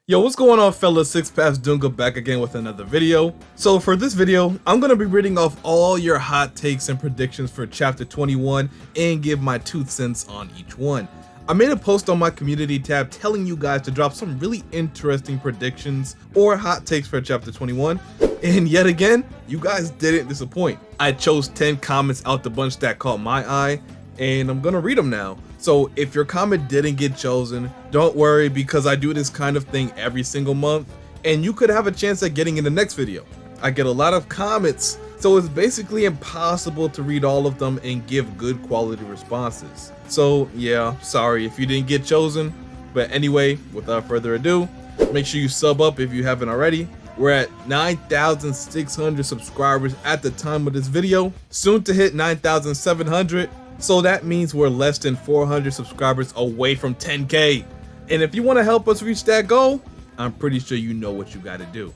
Yo, what's going on, fellas? Six Paths Dunga back again with another video. So for this video, I'm gonna be reading off all your hot takes and predictions for chapter 21 and give my 2 cents on each one. I made a post on my community tab telling you guys to drop some really interesting predictions or hot takes for chapter 21, and yet again, you guys didn't disappoint. I chose 10 comments out the bunch that caught my eye, and I'm gonna read them now. So if your comment didn't get chosen, don't worry, because I do this kind of thing every single month and you could have a chance at getting in the next video. I get a lot of comments, so it's basically impossible to read all of them and give good quality responses. So yeah, sorry if you didn't get chosen, but anyway, without further ado, make sure you sub up if you haven't already. We're at 9,600 subscribers at the time of this video, soon to hit 9,700. So that means we're less than 400 subscribers away from 10K. And if you want to help us reach that goal, I'm pretty sure you know what you got to do.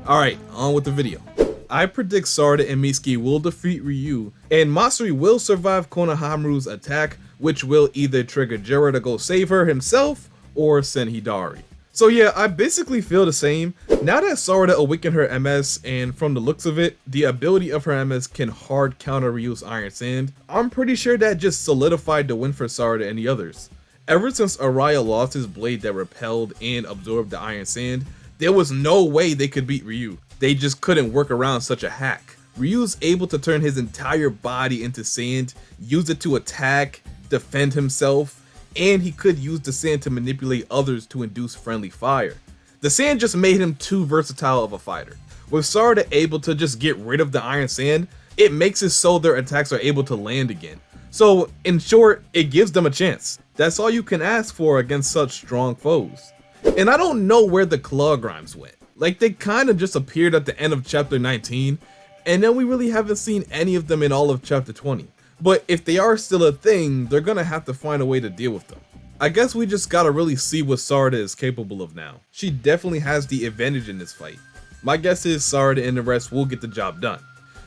Alright, on with the video. I predict SARADA and Mitsuki will defeat Ryu, and Matsuri will survive Konohamaru's attack, which will either trigger Jura to go save her himself or send Hidari. So yeah, I basically feel the same. Now that SARADA awakened her MS, and from the looks of it, the ability of her MS can hard counter Ryu's Iron Sand, I'm pretty sure that just solidified the win for SARADA and the others. Ever since Araya lost his blade that repelled and absorbed the Iron Sand, there was no way they could beat Ryu. They just couldn't work around such a hack. Ryu's able to turn his entire body into sand, use it to attack, defend himself, and he could use the sand to manipulate others to induce friendly fire. The sand just made him too versatile of a fighter. With SARADA able to just get rid of the Iron Sand, it makes it so their attacks are able to land again. So in short, it gives them a chance. That's all you can ask for against such strong foes. And I don't know where the claw grimes went. Like, they kind of just appeared at the end of chapter 19, and then we really haven't seen any of them in all of chapter 20. But if they are still a thing, they're gonna have to find a way to deal with them. I guess we just gotta really see what SARADA is capable of now. She definitely has the advantage in this fight. My guess is SARADA and the rest will get the job done.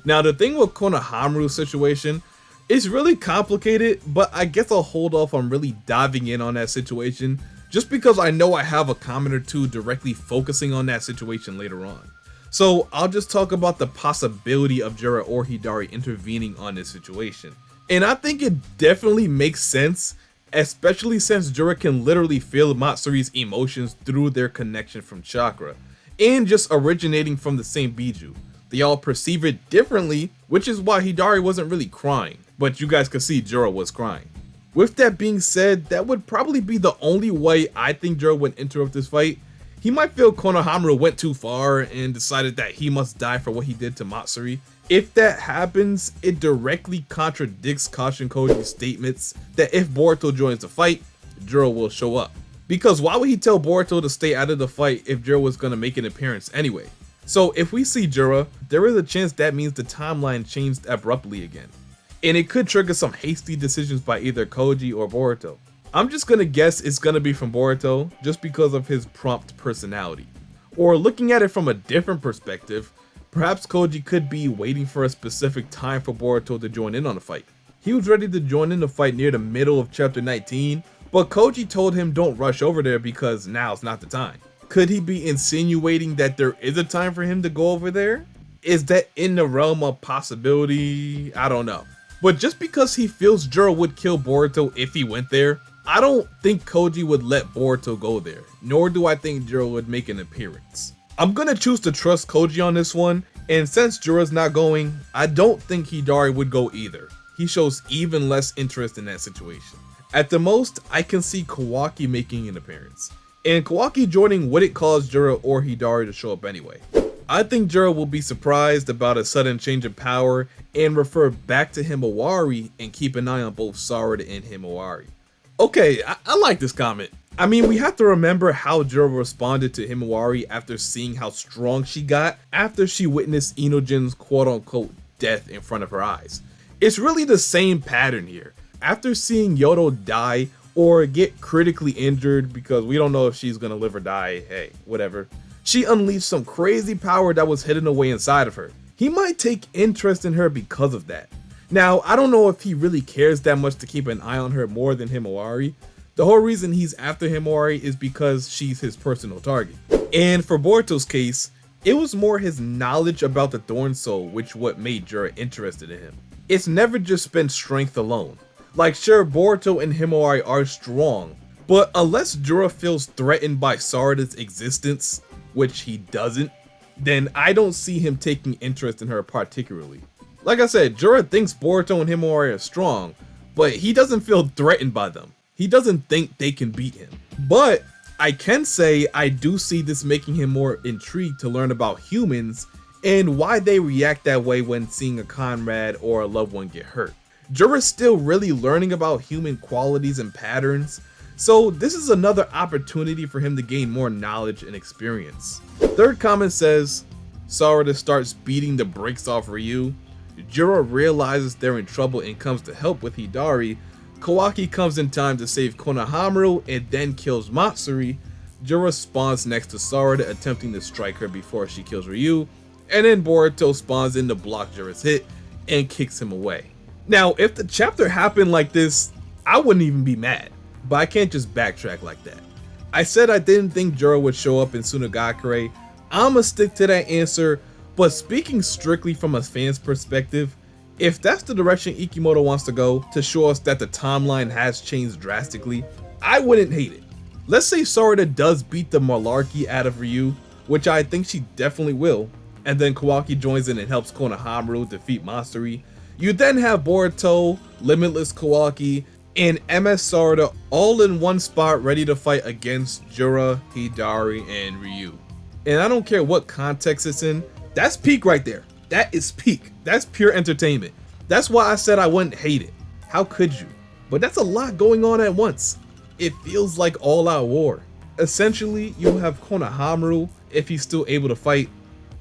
Now the thing with Konohamaru's situation is really complicated, but I guess I'll hold off on really diving in on that situation just because I know I have a comment or two directly focusing on that situation later on. So I'll just talk about the possibility of Jura or Hidari intervening on this situation. And I think it definitely makes sense, especially since Jura can literally feel Matsuri's emotions through their connection from chakra, and just originating from the same Biju. They all perceive it differently, which is why Hidari wasn't really crying, but you guys could see Jura was crying. With that being said, that would probably be the only way I think Jura would interrupt this fight. He might feel Konohamaru went too far and decided that he must die for what he did to Matsuri. If that happens, it directly contradicts Kashin Koji's statements that if Boruto joins the fight, Jura will show up. Because why would he tell Boruto to stay out of the fight if Jura was going to make an appearance anyway? So if we see Jura, there is a chance that means the timeline changed abruptly again. And it could trigger some hasty decisions by either Koji or Boruto. I'm just gonna guess it's gonna be from Boruto just because of his prompt personality. Or looking at it from a different perspective, perhaps Koji could be waiting for a specific time for Boruto to join in on the fight. He was ready to join in the fight near the middle of chapter 19, but Koji told him don't rush over there because now's not the time. Could he be insinuating that there is a time for him to go over there? Is that in the realm of possibility? I don't know. But just because he feels Jura would kill Boruto if he went there, I don't think Koji would let Boruto go there, nor do I think Jura would make an appearance. I'm gonna choose to trust Koji on this one, and since Jura's not going, I don't think Hidari would go either. He shows even less interest in that situation. At the most, I can see Kawaki making an appearance, and Kawaki joining wouldn't cause Jura or Hidari to show up anyway. I think Jura will be surprised about a sudden change of power and refer back to Himawari and keep an eye on both SARADA and Himawari. Okay, I like this comment. I mean, we have to remember how Jura responded to Himawari after seeing how strong she got after she witnessed Inojin's quote-unquote death in front of her eyes. It's really the same pattern here. After seeing Yodo die or get critically injured, because we don't know if she's gonna live or die, hey, whatever, she unleashed some crazy power that was hidden away inside of her. He might take interest in her because of that. Now, I don't know if he really cares that much to keep an eye on her more than Himawari, The whole reason he's after Himawari is because she's his personal target. And for Boruto's case, it was more his knowledge about the Thorn Soul which what made Jura interested in him. It's never just been strength alone. Like sure, Boruto and Himawari are strong, but unless Jura feels threatened by Sarada's existence, which he doesn't, then I don't see him taking interest in her particularly. Like I said, Jura thinks Boruto and Himawari are strong, but he doesn't feel threatened by them. He doesn't think they can beat him. But I can say I do see this making him more intrigued to learn about humans and why they react that way when seeing a comrade or a loved one get hurt. Jura's still really learning about human qualities and patterns, so this is another opportunity for him to gain more knowledge and experience. Third comment says, Sarada starts beating the brakes off Ryu. Jura realizes they're in trouble and comes to help with Hidari. Kawaki comes in time to save Konohamaru and then kills Matsuri. Jura spawns next to Sarada attempting to strike her before she kills Ryu. And then Boruto spawns in to block Jura's hit and kicks him away. Now, if the chapter happened like this, I wouldn't even be mad, but I can't just backtrack like that. I said I didn't think Jura would show up in Tsunagakure. I'ma stick to that answer, but speaking strictly from a fan's perspective, if that's the direction Ikimoto wants to go to show us that the timeline has changed drastically, I wouldn't hate it. Let's say Sarada does beat the malarkey out of Ryu, which I think she definitely will, and then Kawaki joins in and helps Konohamaru defeat Matsuri. You then have Boruto, Limitless Kawaki, and MS Sarada all in one spot ready to fight against Jura, Hidari, and Ryu. And I don't care what context it's in, that's peak right there. That is peak. That's pure entertainment. That's why I said I wouldn't hate it. How could you? But that's a lot going on at once. It feels like all-out war. Essentially, you have Konohamaru if he's still able to fight,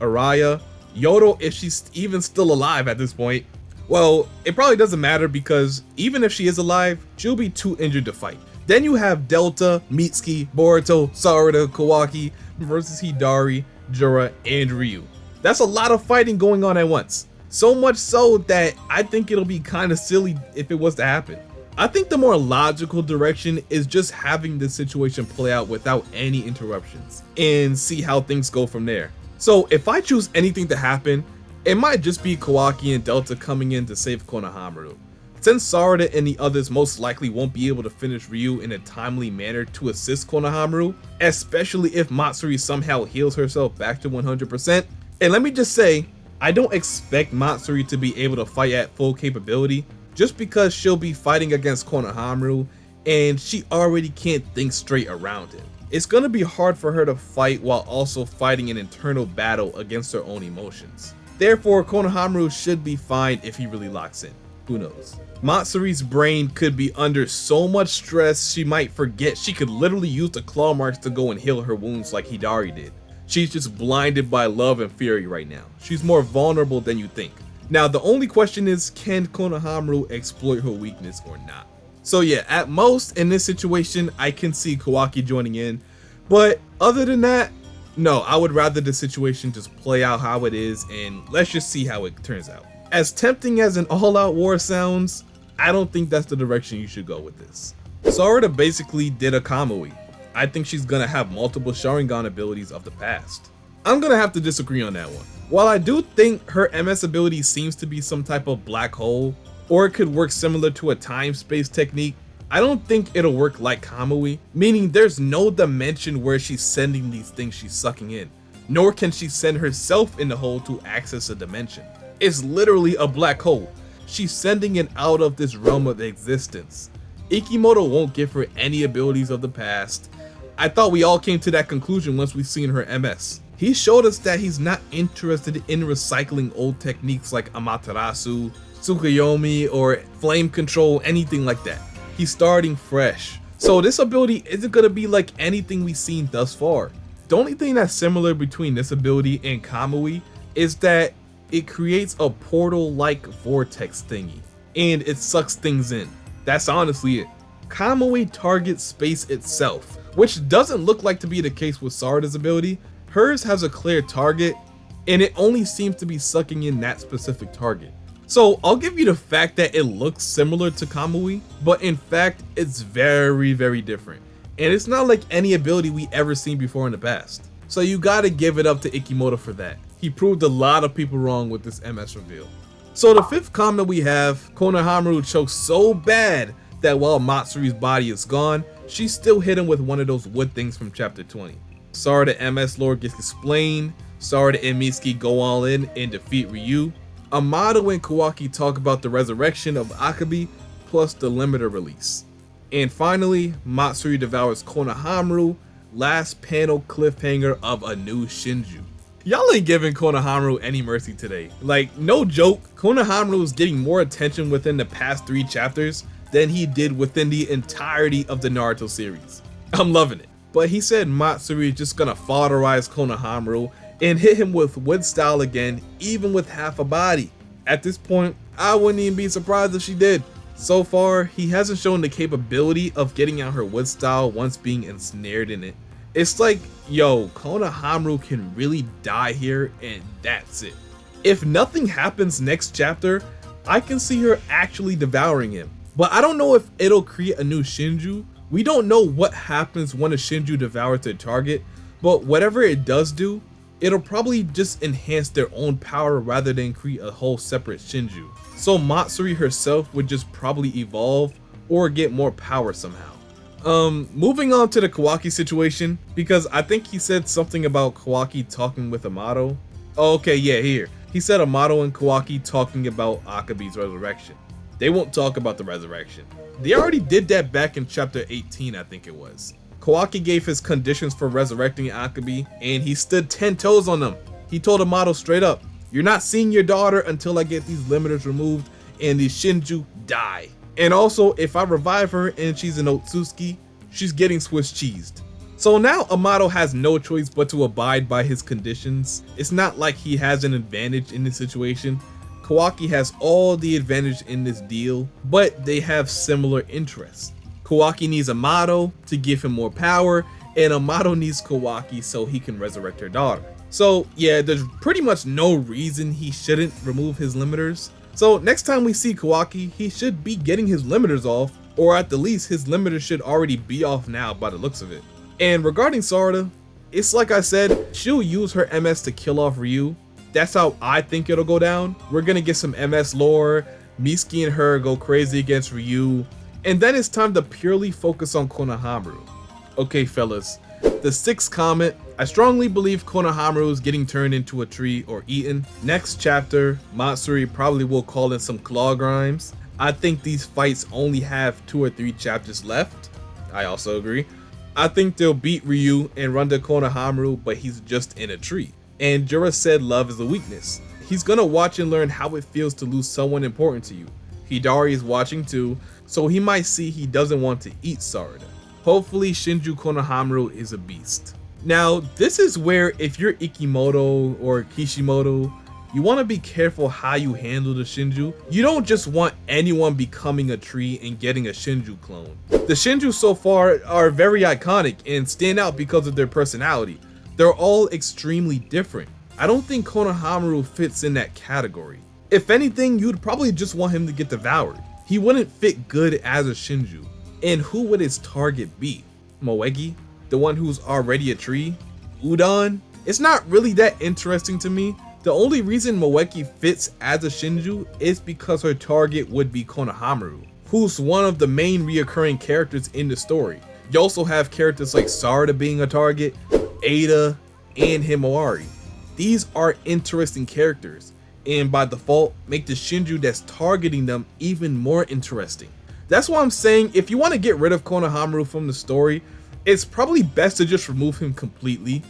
Araya, Yodo if she's even still alive at this point. Well, it probably doesn't matter because even if she is alive, she'll be too injured to fight. Then you have Delta, Mitsuki, Boruto, Sarada, Kawaki versus Hidari, Jura, and Ryu. That's a lot of fighting going on at once. So much so that I think it'll be kind of silly if it was to happen. I think the more logical direction is just having this situation play out without any interruptions and see how things go from there. So if I choose anything to happen, it might just be Kawaki and Delta coming in to save Konohamaru. Since Sarada and the others most likely won't be able to finish Ryu in a timely manner to assist Konohamaru, especially if Matsuri somehow heals herself back to 100%. And let me just say, I don't expect Matsuri to be able to fight at full capability just because she'll be fighting against Konohamaru and she already can't think straight around him. It's gonna be hard for her to fight while also fighting an internal battle against her own emotions. Therefore, Konohamaru should be fine if he really locks in. Who knows? Matsuri's brain could be under so much stress she might forget she could literally use the claw marks to go and heal her wounds like Hidari did. She's just blinded by love and fury right now. She's more vulnerable than you think. Now the only question is, can Konohamaru exploit her weakness or not? So yeah, at most in this situation I can see Kawaki joining in, but other than that, no, I would rather the situation just play out how it is and let's just see how it turns out. As tempting as an all-out war sounds, I don't think that's the direction you should go with this. Sarada basically did a Kamui. I think she's gonna have multiple Sharingan abilities of the past. I'm gonna have to disagree on that one. While I do think her MS ability seems to be some type of black hole, or it could work similar to a time-space technique, I don't think it'll work like Kamui, meaning there's no dimension where she's sending these things she's sucking in, nor can she send herself in the hole to access a dimension. It's literally a black hole. She's sending it out of this realm of existence. Ikimoto won't give her any abilities of the past. I thought we all came to that conclusion once we've seen her MS. He showed us that he's not interested in recycling old techniques like Amaterasu, Tsukuyomi, or flame control, anything like that. He's starting fresh. So this ability isn't gonna be like anything we've seen thus far. The only thing that's similar between this ability and Kamui is that it creates a portal-like vortex thingy, and it sucks things in. That's honestly it. Kamui targets space itself, which doesn't look like to be the case with Sarada's ability. Hers has a clear target, and it only seems to be sucking in that specific target. So I'll give you the fact that it looks similar to Kamui, but in fact it's very, very different. And it's not like any ability we ever seen before in the past. So you gotta give it up to Ikimoto for that. He proved a lot of people wrong with this MS reveal. So the fifth comment we have, Konohamaru chokes so bad that while Matsuri's body is gone, she still hit him with one of those wood things from chapter 20. Sarada MS lore gets explained, Sarada and Mitsuki go all in and defeat Ryu. Amato and Kawaki talk about the resurrection of Akabe plus the limiter release. And finally, Matsuri devours Konohamaru, last panel cliffhanger of a new Shinju. Y'all ain't giving Konohamaru any mercy today. Like, no joke, Konohamaru is getting more attention within the past 3 chapters than he did within the entirety of the Naruto series. I'm loving it. But he said Matsuri is just gonna foderize Konohamaru and hit him with wood style again, even with half a body. At this point, I wouldn't even be surprised if she did. So far, he hasn't shown the capability of getting out her wood style once being ensnared in it. It's like, yo, Konohamaru can really die here and that's it. If nothing happens next chapter, I can see her actually devouring him. But I don't know if it'll create a new Shinju. We don't know what happens when a Shinju devours their target, but whatever it does do, it'll probably just enhance their own power rather than create a whole separate Shinju. So Matsuri herself would just probably evolve or get more power somehow. Moving on to the Kawaki situation, because I think he said something about Kawaki talking with Amato. Oh, okay, yeah, here. He said Amato and Kawaki talking about Akabe's resurrection. They won't talk about the resurrection. They already did that back in chapter 18, I think it was. Kawaki gave his conditions for resurrecting Akabe, and he stood 10 toes on them. He told Amato straight up, "You're not seeing your daughter until I get these limiters removed and the Shinju die. And also, if I revive her and she's an Otsutsuki, she's getting Swiss cheesed." So now Amato has no choice but to abide by his conditions. It's not like he has an advantage in this situation. Kawaki has all the advantage in this deal, but they have similar interests. Kawaki needs Amato to give him more power, and Amato needs Kawaki so he can resurrect her daughter. So yeah, there's pretty much no reason he shouldn't remove his limiters. So next time we see Kawaki, he should be getting his limiters off, or at the least his limiters should already be off now by the looks of it. And regarding Sarada, it's like I said, she'll use her MS to kill off Ryu. That's how I think it'll go down. We're gonna get some MS lore, Mitsuki and her go crazy against Ryu, and then it's time to purely focus on Konohamaru. Okay fellas, the 6th comment, I strongly believe Konohamaru is getting turned into a tree or eaten. Next chapter, Matsuri probably will call in some claw grimes. I think these fights only have 2 or 3 chapters left. I also agree. I think they'll beat Ryu and run to Konohamaru, but he's just in a tree. And Jura said love is a weakness. He's gonna watch and learn how it feels to lose someone important to you. Hidari is watching too, so he might see he doesn't want to eat Sarada. Hopefully Shinju Konohamaru is a beast. Now this is where if you're Ikimoto or Kishimoto, you want to be careful how you handle the Shinju. You don't just want anyone becoming a tree and getting a Shinju clone. The Shinju so far are very iconic and stand out because of their personality. They're all extremely different. I don't think Konohamaru fits in that category. If anything, you'd probably just want him to get devoured. He wouldn't fit good as a Shinju. And who would his target be? Moegi? The one who's already a tree? Udon? It's not really that interesting to me. The only reason Moegi fits as a Shinju is because her target would be Konohamaru, who's one of the main reoccurring characters in the story. You also have characters like Sarada being a target, Ada, and Himawari. These are interesting characters, and by default make the Shinju that's targeting them even more interesting. That's why I'm saying if you want to get rid of Konohamaru from the story, it's probably best to just remove him completely.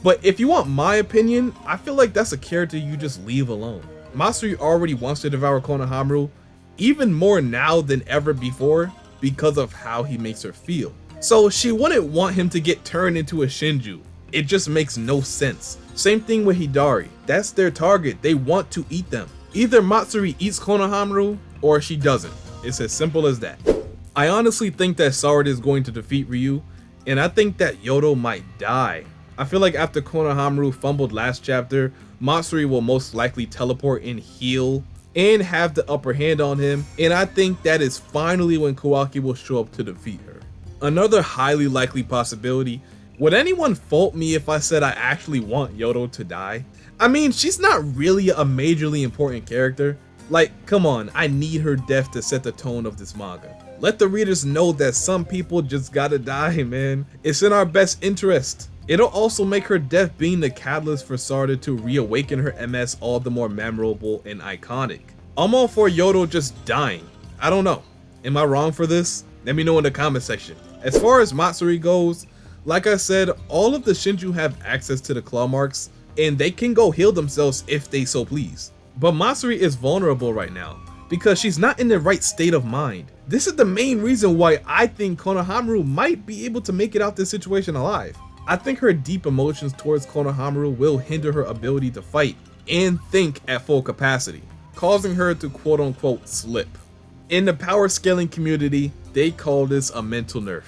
But if you want my opinion, I feel like that's a character you just leave alone. Matsuri already wants to devour Konohamaru, even more now than ever before, because of how he makes her feel. So she wouldn't want him to get turned into a Shinju. It just makes no sense. Same thing with Hidari. That's their target. They want to eat them. Either Matsuri eats Konohamaru or she doesn't. It's as simple as that. I honestly think that Sarada is going to defeat Ryu, and I think that Yodo might die. I feel like after Konohamaru fumbled last chapter, Matsuri will most likely teleport and heal and have the upper hand on him, and I think that is finally when Kawaki will show up to defeat her. Another highly likely possibility, would anyone fault me if I said I actually want Yodo to die? I mean, she's not really a majorly important character. Like, come on, I need her death to set the tone of this manga. Let the readers know that some people just gotta die, man. It's in our best interest. It'll also make her death being the catalyst for Sarada to reawaken her MS all the more memorable and iconic. I'm all for Yodo just dying. I don't know. Am I wrong for this? Let me know in the comment section. As far as Matsuri goes, like I said, all of the Shinju have access to the claw marks, and they can go heal themselves if they so please. But Matsuri is vulnerable right now, because she's not in the right state of mind. This is the main reason why I think Konohamaru might be able to make it out this situation alive. I think her deep emotions towards Konohamaru will hinder her ability to fight and think at full capacity, causing her to quote unquote slip. In the power scaling community, they call this a mental nerf.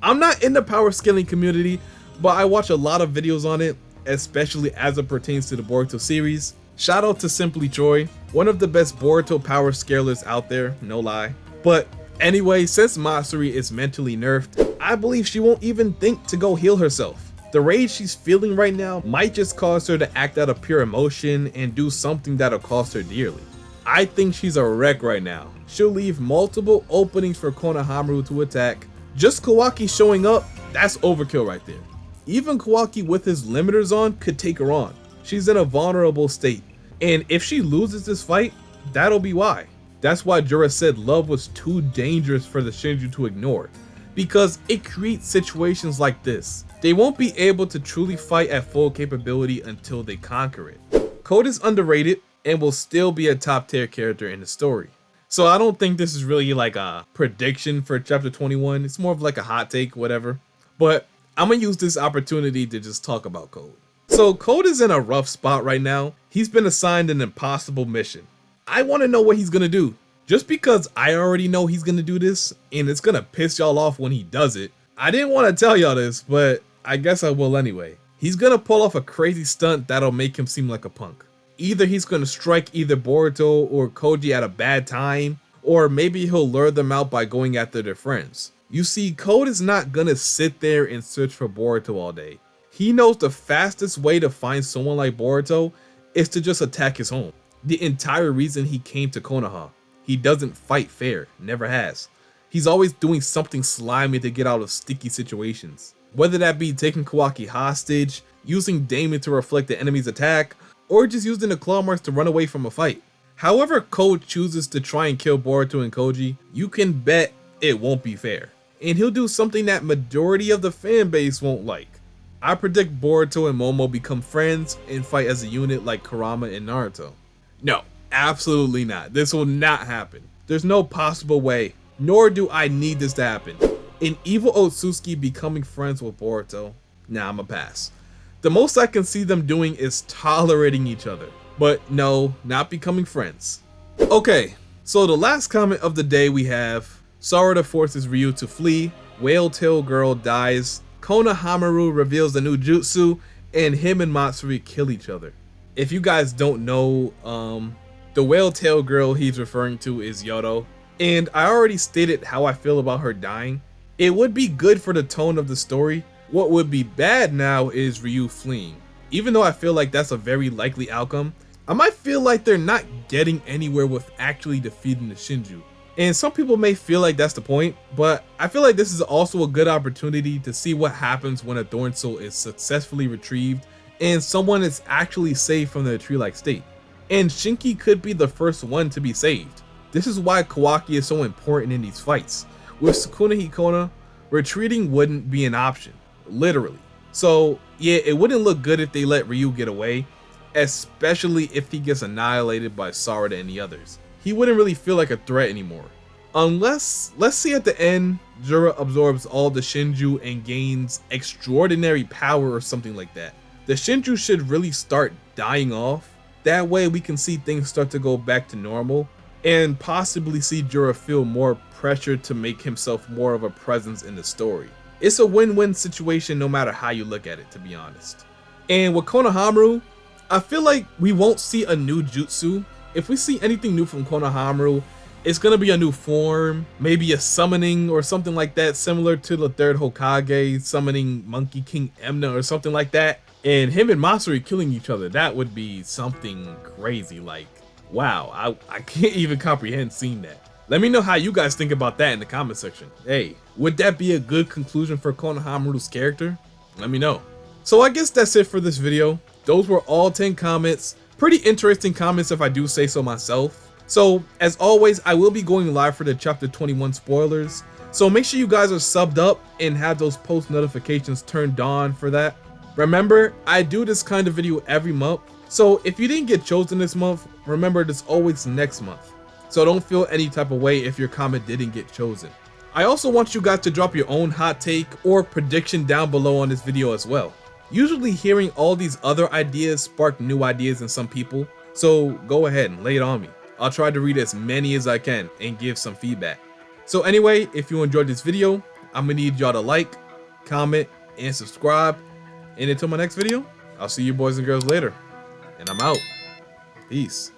I'm not in the power scaling community, but I watch a lot of videos on it, especially as it pertains to the Boruto series. Shout out to Simply Troy, one of the best Boruto power scalers out there, no lie. But anyway, since Matsuri is mentally nerfed, I believe she won't even think to go heal herself. The rage she's feeling right now might just cause her to act out of pure emotion and do something that'll cost her dearly. I think she's a wreck right now. She'll leave multiple openings for Konohamaru to attack. Just Kawaki showing up, that's overkill right there. Even Kawaki with his limiters on could take her on. She's in a vulnerable state, and if she loses this fight, that'll be why. That's why Jura said love was too dangerous for the Shinju to ignore, because it creates situations like this. They won't be able to truly fight at full capability until they conquer it. Code is underrated and will still be a top tier character in the story. So I don't think this is really like a prediction for chapter 21. It's more of like a hot take, whatever. But I'm gonna use this opportunity to just talk about Code. So Code is in a rough spot right now. He's been assigned an impossible mission. I want to know what he's gonna do. Just because I already know he's gonna do this, and it's gonna piss y'all off when he does it, I didn't want to tell y'all this, but I guess I will anyway. He's gonna pull off a crazy stunt that'll make him seem like a punk. Either he's gonna strike either Boruto or Koji at a bad time, or maybe he'll lure them out by going after their friends. You see, Code is not gonna sit there and search for Boruto all day. He knows the fastest way to find someone like Boruto is to just attack his home. The entire reason he came to Konoha. He doesn't fight fair, never has. He's always doing something slimy to get out of sticky situations. Whether that be taking Kawaki hostage, using Damon to reflect the enemy's attack, or just using the claw marks to run away from a fight. However Code chooses to try and kill Boruto and Koji, you can bet it won't be fair. And he'll do something that majority of the fan base won't like. I predict Boruto and Momo become friends and fight as a unit like Kurama and Naruto. No, absolutely not. This will not happen. There's no possible way, nor do I need this to happen. An evil Otsutsuki becoming friends with Boruto? Nah, I'ma pass. The most I can see them doing is tolerating each other, but no, not becoming friends. Okay, so the last comment of the day we have, Sarada forces Ryu to flee, Whale Tail Girl dies, Konohamaru reveals the new jutsu, and him and Matsuri kill each other. If you guys don't know, the Whale Tail Girl he's referring to is Yodo, and I already stated how I feel about her dying. It would be good for the tone of the story. What would be bad now is Ryu fleeing. Even though I feel like that's a very likely outcome, I might feel like they're not getting anywhere with actually defeating the Shinju. And some people may feel like that's the point, but I feel like this is also a good opportunity to see what happens when a Thorn Soul is successfully retrieved and someone is actually saved from their tree-like state. And Shinki could be the first one to be saved. This is why Kawaki is so important in these fights. With Sukuna Hikona, retreating wouldn't be an option, literally. So yeah, it wouldn't look good if they let Ryu get away, especially if he gets annihilated by Sarada and the others. He wouldn't really feel like a threat anymore. Unless, let's see at the end, Jura absorbs all the Shinju and gains extraordinary power or something like that. The Shinju should really start dying off. That way we can see things start to go back to normal and possibly see Jura feel more pressure to make himself more of a presence in the story. It's a win-win situation no matter how you look at it, to be honest. And with Konohamaru, I feel like we won't see a new jutsu. if we see anything new from Konohamaru, it's gonna be a new form, maybe a summoning or something like that, similar to the third Hokage summoning Monkey King Emna or something like that, and him and Matsuri killing each other. That would be something crazy. Like, wow, I can't even comprehend seeing that. Let me know how you guys think about that in the comment section. Hey, would that be a good conclusion for Konohamaru's character? Let me know. So I guess that's it for this video. Those were all 10 comments. Pretty interesting comments if I do say so myself. So as always, I will be going live for the chapter 21 spoilers. So make sure you guys are subbed up and have those post notifications turned on for that. Remember, I do this kind of video every month. So if you didn't get chosen this month, remember there's always next month. So don't feel any type of way if your comment didn't get chosen. I also want you guys to drop your own hot take or prediction down below on this video as well. Usually hearing all these other ideas spark new ideas in some people, so go ahead and lay it on me. I'll try to read as many as I can and give some feedback. So anyway, if you enjoyed this video, I'm gonna need y'all to like, comment, and subscribe. And until my next video, I'll see you boys and girls later. And I'm out. Peace.